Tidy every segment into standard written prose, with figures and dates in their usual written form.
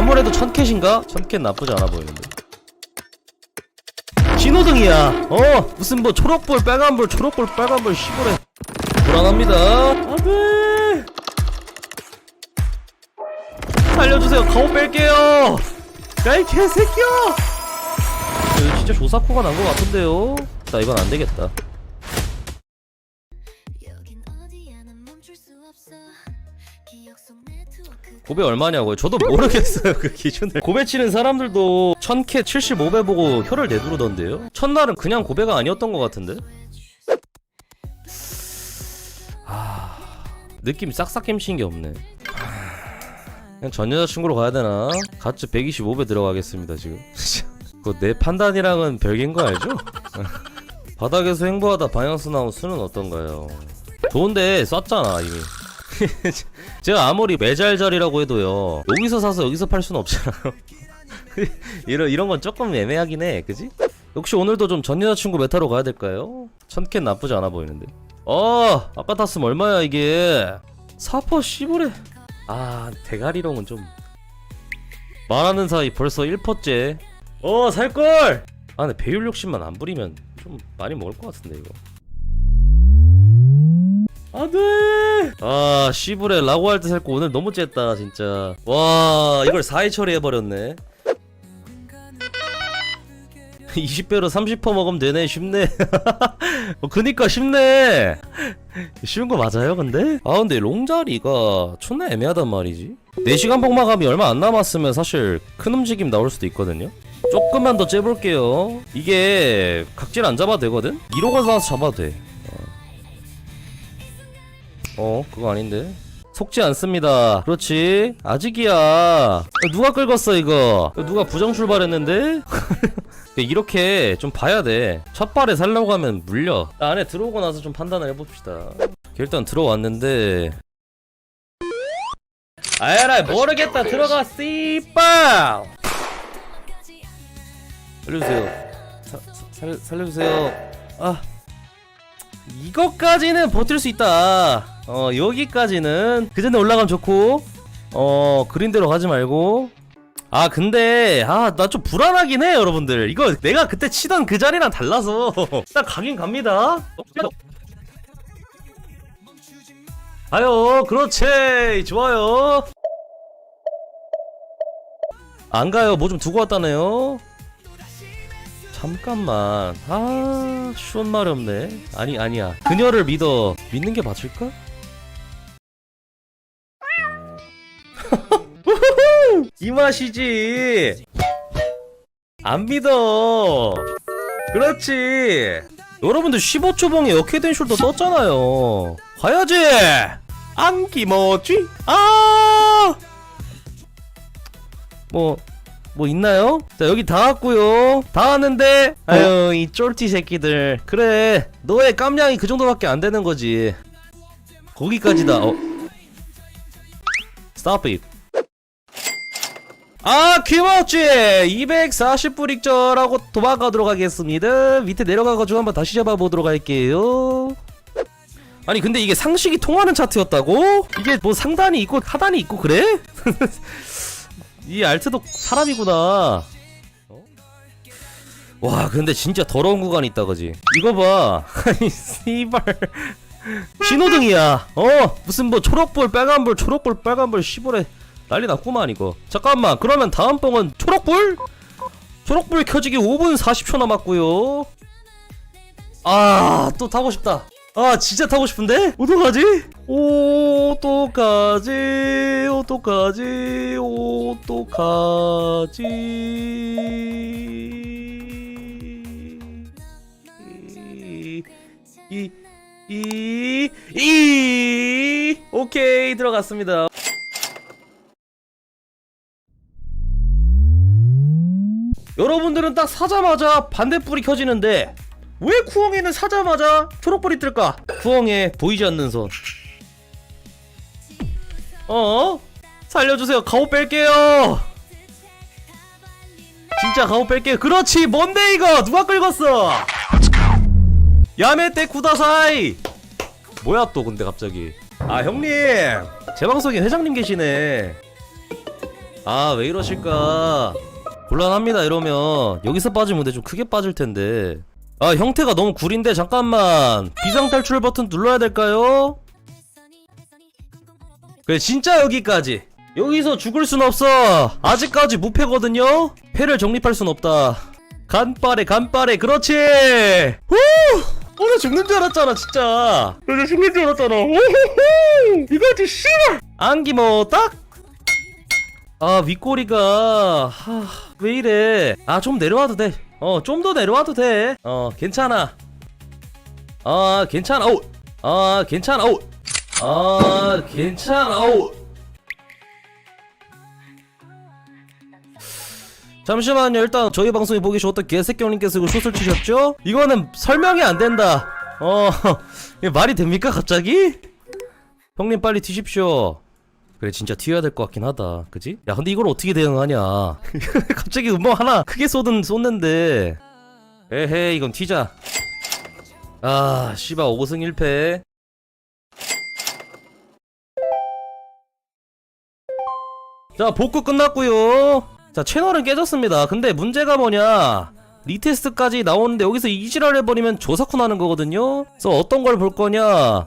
아무래도 1000캣인가? 1000캣 나쁘지 않아 보이는데. 신호등이야. 무슨 뭐 초록불 빨간불 초록불 빨간불 시골에 불안합니다. 안돼. 살려주세요. 가오 뺄게요. 야이 개새끼야. 이거 진짜 조사코가 난 것 같은데요. 나 이건 안 되겠다. 고배 얼마냐고요? 저도 모르겠어요. 그 기준을. 고배 치는 사람들도 1000캣 75배 보고 혀를 내두르던데요. 첫날은 그냥 고배가 아니었던 것 같은데. 느낌 싹싹 캠치는 게 없네. 그냥 전 여자친구로 가야 되나? 가츠 125배 들어가겠습니다 지금. 내 판단이랑은 별개인 거 알죠? 바닥에서 행보하다 방향수 나온 수는 어떤가요? 좋은데 썼잖아 이미. 제가 아무리 매잘자리라고 해도요 여기서 사서 여기서 팔 수는 없잖아요. 이런 건 조금 애매하긴 해, 그지? 역시 오늘도 좀 전 여자친구 메타로 가야 될까요? 1000캔 나쁘지 않아 보이는데. 아까 탔으면 얼마야 이게? 4% 씨부래. 대가리롱은 좀 말하는 사이 벌써 1%째. 살걸! 근데 배율 욕심만 안 부리면 좀 많이 먹을 것 같은데 이거. 안돼! 씨부레 라고 할 때 살거 오늘 너무 쨌다 진짜. 와, 이걸 4회 처리해버렸네. 20배로 30% 먹으면 되네. 쉽네. 그니까 쉽네. 쉬운 거 맞아요 근데? 근데 롱자리가 존나 애매하단 말이지. 4시간 폭마감이 얼마 안 남았으면 사실 큰 움직임 나올 수도 있거든요. 조금만 더 째볼게요. 이게 각질 안 잡아도 되거든? 1호가 나와서 잡아도 돼. 그거 아닌데. 속지 않습니다. 그렇지. 아직이야. 누가 긁었어 이거? 누가 부정 출발했는데? 이렇게 좀 봐야 돼. 첫 발에 살려고 하면 물려. 안에 들어오고 나서 좀 판단을 해봅시다. 일단 들어왔는데. 아야라 모르겠다. 들어가 씨빵. 살려주세요. 살려주세요. 이거까지는 버틸 수 있다. 여기까지는 그 전에 올라가면 좋고. 그린대로 가지 말고. 근데 나 좀 불안하긴 해 여러분들. 이거 내가 그때 치던 그 자리랑 달라서 딱 가긴 갑니다. 그렇지. 좋아요. 안 가요. 뭐 좀 두고 왔다네요. 잠깐만. 쉬운 말이 없네. 아니야. 그녀를 믿는 게 맞을까? 이 맛이지. 안 믿어. 그렇지. 여러분들 15초봉에 역회된 숄더 떴잖아요. 가야지. 안 기모지? 뭐 있나요? 자, 여기 다 왔고요. 다 왔는데 이 쫄티 새끼들. 그래, 너의 깜냥이 그 정도밖에 안 되는 거지. 거기까지다. Stop it. 키모치 240불 익절하고 도망가도록 하겠습니다. 밑에 내려가가지고 한번 다시 잡아보도록 할게요. 아니 근데 이게 상식이 통하는 차트였다고? 이게 뭐 상단이 있고 하단이 있고 그래? 이 알트도 사람이구나. 와 근데 진짜 더러운 구간이 있다 그지? 이거 봐. 아니 씨발 신호등이야. 무슨 뭐 초록불 빨간불 초록불 빨간불 시골에 난리 났구만 이거. 잠깐만, 그러면 다음 뽕은 초록불? 초록불 켜지기 5분 40초 남았고요. 또 타고 싶다. 진짜 타고 싶은데? 어떡하지? 오케이, 들어갔습니다. 여러분들은 딱 사자마자 반대불이 켜지는데 왜 쿠엉에는 사자마자 초록불이 뜰까? 쿠엉에 보이지 않는 손. 살려주세요. 가오 뺄게요. 진짜 가오 뺄게요. 그렇지. 뭔데 이거? 누가 긁었어? 야메떼 쿠다사이. 뭐야 또 근데 갑자기. 형님, 제 방송에 회장님 계시네. 아 왜 이러실까. 곤란합니다 이러면. 여기서 빠지면 근데 좀 크게 빠질 텐데. 아 형태가 너무 구린데 잠깐만. 비상탈출 버튼 눌러야 될까요? 그래 진짜 여기까지. 여기서 죽을 순 없어. 아직까지 무패거든요. 패를 정립할 순 없다. 간빠레 간빠레 그렇지. 후! 나 죽는 줄 알았잖아 진짜. 나 죽는 줄 알았잖아. 오호호! 이거지 씨발. 안기 뭐 딱. 아 윗꼬리가 왜 이래. 아 좀 내려와도 돼. 좀 더 내려와도 돼. 괜찮아. 괜찮아. 괜찮아. 괜찮아. 잠시만요. 일단 저희 방송이 보기 좋았던 개새끼님께서 이거 숏을 치셨죠? 이거는 설명이 안 된다. 이게 말이 됩니까 갑자기? 형님 빨리 튀십시오. 그래 진짜 튀어야 될 것 같긴 하다. 그지? 야 근데 이걸 어떻게 대응하냐. 갑자기 뭐 하나 크게 쏟는데. 에헤이 이건 튀자. 아 씨발 5승 1패. 자 복구 끝났고요. 자 채널은 깨졌습니다. 근데 문제가 뭐냐, 리테스트까지 나오는데 여기서 이지랄 해버리면 조사쿠 나는 거거든요. 그래서 어떤 걸 볼 거냐,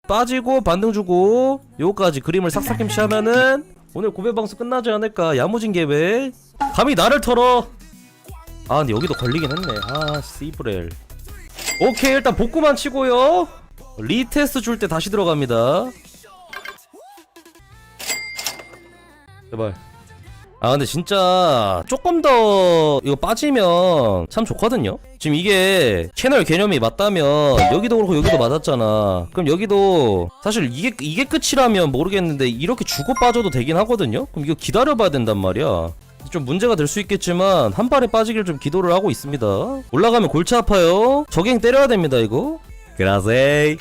빠지고 반등 주고 요거까지 그림을 싹싹김치 하면은 오늘 고배방송 끝나지 않을까. 야무진 계획. 감히 나를 털어. 아 근데 여기도 걸리긴 했네. 아 씨브렐. 오케이 일단 복구만 치고요. 리테스트 줄 때 다시 들어갑니다. 제발. 아 근데 진짜 조금 더 이거 빠지면 참 좋거든요. 지금 이게 채널 개념이 맞다면 여기도 그렇고 여기도 맞았잖아. 그럼 여기도 사실 이게 끝이라면 모르겠는데 이렇게 주고 빠져도 되긴 하거든요. 그럼 이거 기다려봐야 된단 말이야. 좀 문제가 될 수 있겠지만 한 발에 빠지길 좀 기도를 하고 있습니다. 올라가면 골치 아파요. 적행 때려야 됩니다 이거. 그라세이.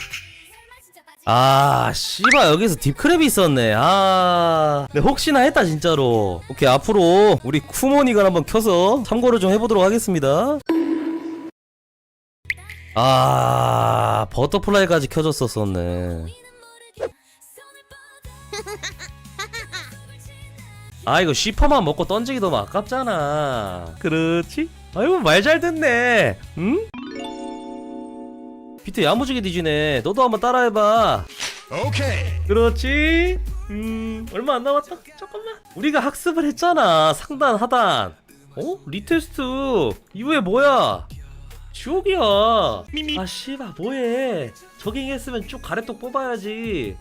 아 씨발 여기서 딥크랩이 있었네. 아 네, 혹시나 했다 진짜로. 오케이 앞으로 우리 쿠모닉을 한번 켜서 참고를 좀 해보도록 하겠습니다. 아 버터플라이까지 켜졌었었네. 아 이거 쉬퍼만 먹고 던지기 너무 아깝잖아. 그렇지? 아이고 말 잘 듣네. 응? 비트 야무지게 뒤지네. 너도 한번 따라해봐. 오케이. 그렇지. 얼마 안 남았다. 잠깐만. 우리가 학습을 했잖아. 상단 하단. 리테스트 이후에 뭐야? 지옥이야. 아 씨발 뭐해. 저깅했으면 쭉 가래떡 뽑아야지.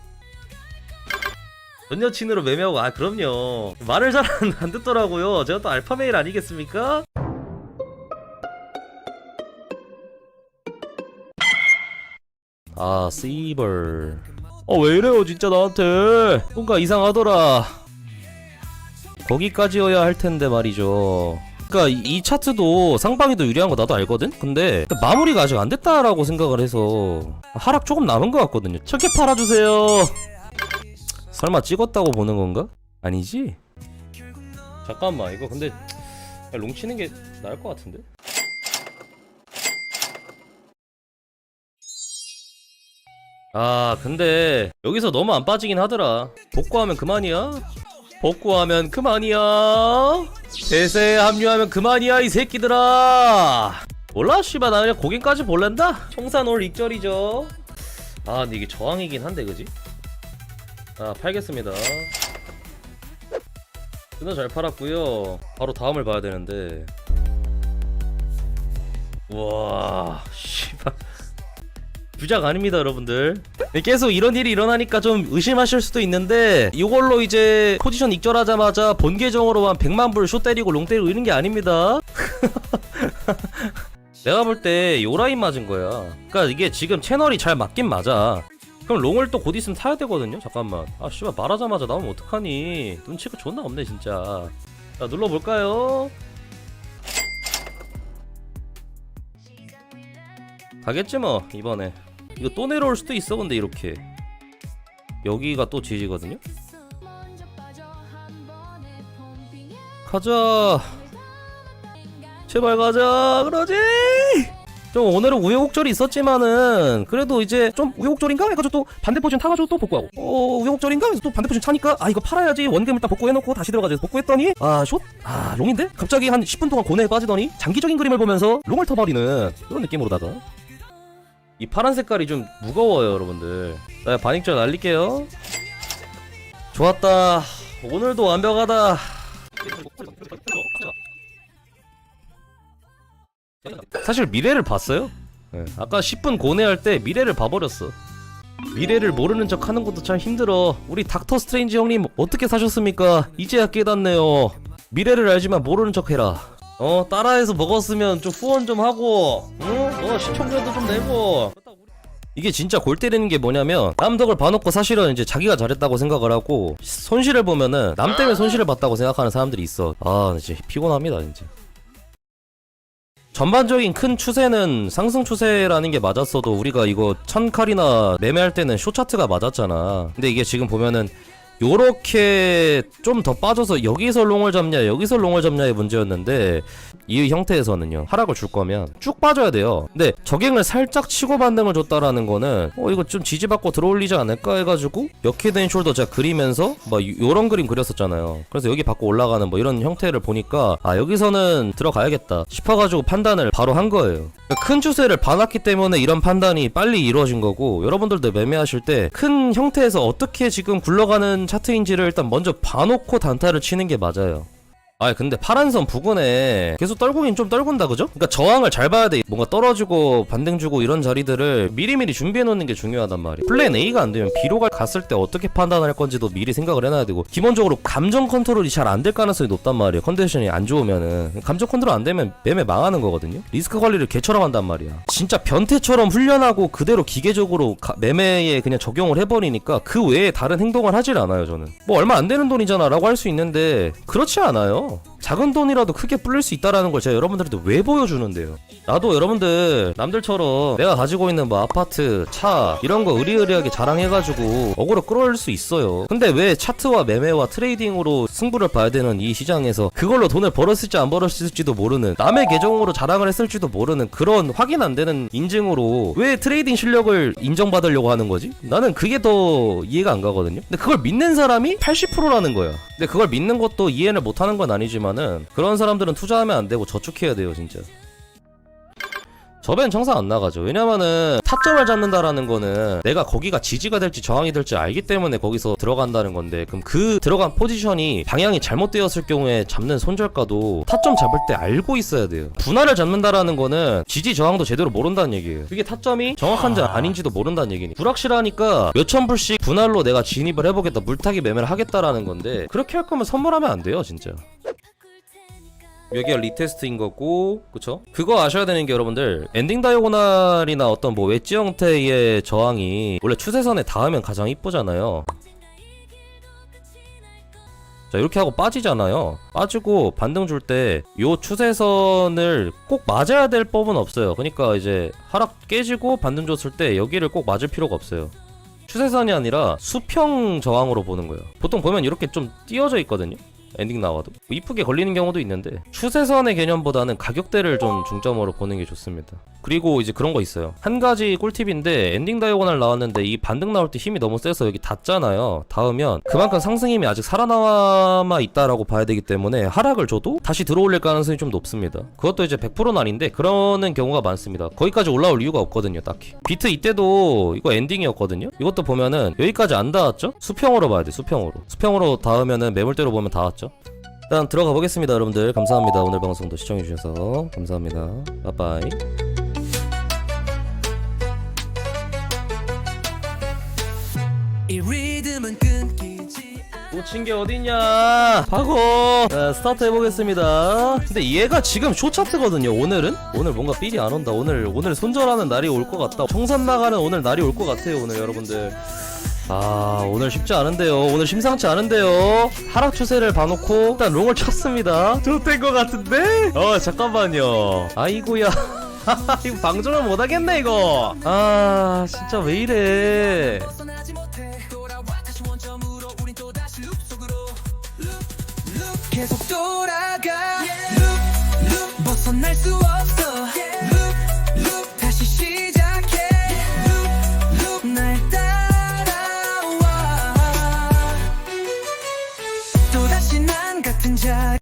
전 여친으로 매매하고. 아 그럼요. 말을 잘 안 듣더라고요. 제가 또 알파메일 아니겠습니까? 아 씨벌. 왜 이래요 진짜 나한테. 뭔가 이상하더라. 거기까지여야 할 텐데 말이죠. 그니까 이 차트도 상방이도 유리한 거 나도 알거든? 근데 마무리가 아직 안 됐다라고 생각을 해서 하락 조금 남은 것 같거든요. 저렇게 팔아주세요. 설마 찍었다고 보는 건가? 아니지? 잠깐만 이거 근데 롱 치는 게 나을 것 같은데? 아 근데 여기서 너무 안 빠지긴 하더라. 복구하면 그만이야. 복구하면 그만이야. 대세에 합류하면 그만이야 이 새끼들아. 몰라 씨발 나 그냥 고객까지 볼랜다. 청산 올 익절이죠. 아 근데 이게 저항이긴 한데 그지? 아 팔겠습니다. 존나 잘 팔았고요. 바로 다음을 봐야 되는데. 우와 씨발 부작 아닙니다 여러분들. 계속 이런 일이 일어나니까 좀 의심하실 수도 있는데 이걸로 이제 포지션 익절하자마자 본 계정으로 한 100만불 숏 때리고 롱 때리고 이런 게 아닙니다. 내가 볼 때 요 라인 맞은 거야. 그러니까 이게 지금 채널이 잘 맞긴 맞아. 그럼 롱을 또 곧 있으면 타야 되거든요. 잠깐만. 아 씨발 말하자마자 나오면 어떡하니. 눈치가 존나 없네 진짜. 자 눌러볼까요? 가겠지 뭐 이번에. 이거 또 내려올 수도 있어. 근데 이렇게 여기가 또 지지거든요. 가자 제발 가자. 그러지. 좀 오늘은 우여곡절이 있었지만은 그래도 이제 좀 우여곡절인가 해가지고 또 반대 포지션 타가지고 또 복구하고 우여곡절인가 해서 또 반대 포지션 차니까 이거 팔아야지 원금 일단 복구해놓고 다시 들어가지 복구했더니 숏? 롱인데? 갑자기 한 10분 동안 고뇌에 빠지더니 장기적인 그림을 보면서 롱을 터버리는 이런 느낌으로다가 이 파란 색깔이 좀 무거워요 여러분들. 자, 반익절 날릴게요. 좋았다. 오늘도 완벽하다. 사실 미래를 봤어요. 네. 아까 10분 고뇌할 때 미래를 봐버렸어. 미래를 모르는 척 하는 것도 참 힘들어. 우리 닥터 스트레인지 형님 어떻게 사셨습니까? 이제야 깨닫네요. 미래를 알지만 모르는 척 해라. 따라해서 먹었으면 좀 후원 좀 하고, 시청료도 좀 내고. 이게 진짜 골 때리는 게 뭐냐면 남 덕을 봐놓고 사실은 이제 자기가 잘했다고 생각을 하고 손실을 보면은 남 때문에 손실을 봤다고 생각하는 사람들이 있어. 진짜 피곤합니다 진짜. 전반적인 큰 추세는 상승 추세라는 게 맞았어도 우리가 이거 1000칼이나 매매할 때는 쇼차트가 맞았잖아. 근데 이게 지금 보면은 요렇게 좀 더 빠져서 여기서 롱을 잡냐 여기서 롱을 잡냐의 문제였는데 이 형태에서는요 하락을 줄 거면 쭉 빠져야 돼요. 근데 저갱을 살짝 치고 반등을 줬다라는 거는 이거 좀 지지받고 들어올리지 않을까 해가지고 역헤드앤 숄더 제가 그리면서 막 요런 그림 그렸었잖아요. 그래서 여기 받고 올라가는 뭐 이런 형태를 보니까 여기서는 들어가야겠다 싶어가지고 판단을 바로 한 거예요. 큰 추세를 봐놨기 때문에 이런 판단이 빨리 이루어진 거고, 여러분들도 매매하실 때 큰 형태에서 어떻게 지금 굴러가는 차트인지를 일단 먼저 봐놓고 단타를 치는 게 맞아요. 근데 파란선 부근에 계속 떨구긴 좀 떨군다 그죠? 그러니까 저항을 잘 봐야 돼. 뭔가 떨어지고 반등 주고 이런 자리들을 미리미리 준비해 놓는 게 중요하단 말이야. 플랜 A가 안 되면 B로 갔을 때 어떻게 판단할 건지도 미리 생각을 해놔야 되고, 기본적으로 감정 컨트롤이 잘 안 될 가능성이 높단 말이야. 컨디션이 안 좋으면은 감정 컨트롤 안 되면 매매 망하는 거거든요. 리스크 관리를 개처럼 한단 말이야. 진짜 변태처럼 훈련하고 그대로 기계적으로 매매에 그냥 적용을 해버리니까 그 외에 다른 행동을 하질 않아요. 저는 뭐 얼마 안 되는 돈이잖아 라고 할 수 있는데 그렇지 않아요. 작은 돈이라도 크게 불릴 수 있다라는 걸 제가 여러분들한테 왜 보여주는데요. 나도 여러분들 남들처럼 내가 가지고 있는 뭐 아파트, 차 이런 거 의리의리하게 자랑해가지고 어그로 끌어올릴 수 있어요. 근데 왜 차트와 매매와 트레이딩으로 승부를 봐야 되는 이 시장에서 그걸로 돈을 벌었을지 안 벌었을지도 모르는, 남의 계정으로 자랑을 했을지도 모르는 그런 확인 안 되는 인증으로 왜 트레이딩 실력을 인정받으려고 하는 거지? 나는 그게 더 이해가 안 가거든요. 근데 그걸 믿는 사람이 80%라는 거야. 근데 그걸 믿는 것도 이해를 못하는 건 아니지만은 그런 사람들은 투자하면 안 되고 저축해야 돼요 진짜. 저변 청산 안 나가죠. 왜냐면은 타점을 잡는다라는 거는 내가 거기가 지지가 될지 저항이 될지 알기 때문에 거기서 들어간다는 건데, 그럼 그 들어간 포지션이 방향이 잘못되었을 경우에 잡는 손절가도 타점 잡을 때 알고 있어야 돼요. 분할을 잡는다라는 거는 지지 저항도 제대로 모른다는 얘기예요. 이게 타점이 정확한지 아닌지도 모른다는 얘기니. 불확실하니까 몇천 불씩 분할로 내가 진입을 해보겠다, 물타기 매매를 하겠다라는 건데, 그렇게 할 거면 선물하면 안 돼요 진짜. 여기가 리테스트인 거고, 그쵸? 그거 아셔야 되는 게 여러분들, 엔딩 다이고날이나 어떤 뭐 웨지 형태의 저항이 원래 추세선에 닿으면 가장 이쁘잖아요. 자, 이렇게 하고 빠지잖아요. 빠지고 반등 줄 때 요 추세선을 꼭 맞아야 될 법은 없어요. 그러니까 이제 하락 깨지고 반등 줬을 때 여기를 꼭 맞을 필요가 없어요. 추세선이 아니라 수평 저항으로 보는 거예요. 보통 보면 이렇게 좀 띄어져 있거든요. 엔딩 나와도 이쁘게 걸리는 경우도 있는데, 추세선의 개념보다는 가격대를 좀 중점으로 보는 게 좋습니다. 그리고 이제 그런 거 있어요. 한 가지 꿀팁인데, 엔딩 다이고날 나왔는데 이 반등 나올 때 힘이 너무 세서 여기 닿잖아요. 닿으면 그만큼 상승 힘이 아직 살아남아 있다라고 봐야 되기 때문에 하락을 줘도 다시 들어올릴 가능성이 좀 높습니다. 그것도 이제 100%는 아닌데 그러는 경우가 많습니다. 거기까지 올라올 이유가 없거든요 딱히. 비트 이때도 이거 엔딩이었거든요. 이것도 보면은 여기까지 안 닿았죠? 수평으로 봐야 돼. 수평으로 닿으면은 매물대로 보면 닿았죠. 일단 들어가 보겠습니다. 여러분들 감사합니다. 오늘 방송도 시청해주셔서 감사합니다. 빠빠이. 놓친 게 어딨냐 하고, 자, 스타트 해보겠습니다. 근데 얘가 지금 쇼차트거든요. 오늘 뭔가 삘이 안 온다. 오늘 손절하는 날이 올 것 같다. 청산 나가는 오늘 날이 올 것 같아요. 오늘 여러분들 오늘 쉽지 않은데요. 오늘 심상치 않은데요. 하락 추세를 봐놓고 일단 롱을 쳤습니다. 좋된 것 같은데? 잠깐만요. 아이고야. 이거 방종을 못하겠네 이거. 진짜 왜 이래. 계속 돌아가. loop, loop, 벗어날 수 없어. loop, loop. 시작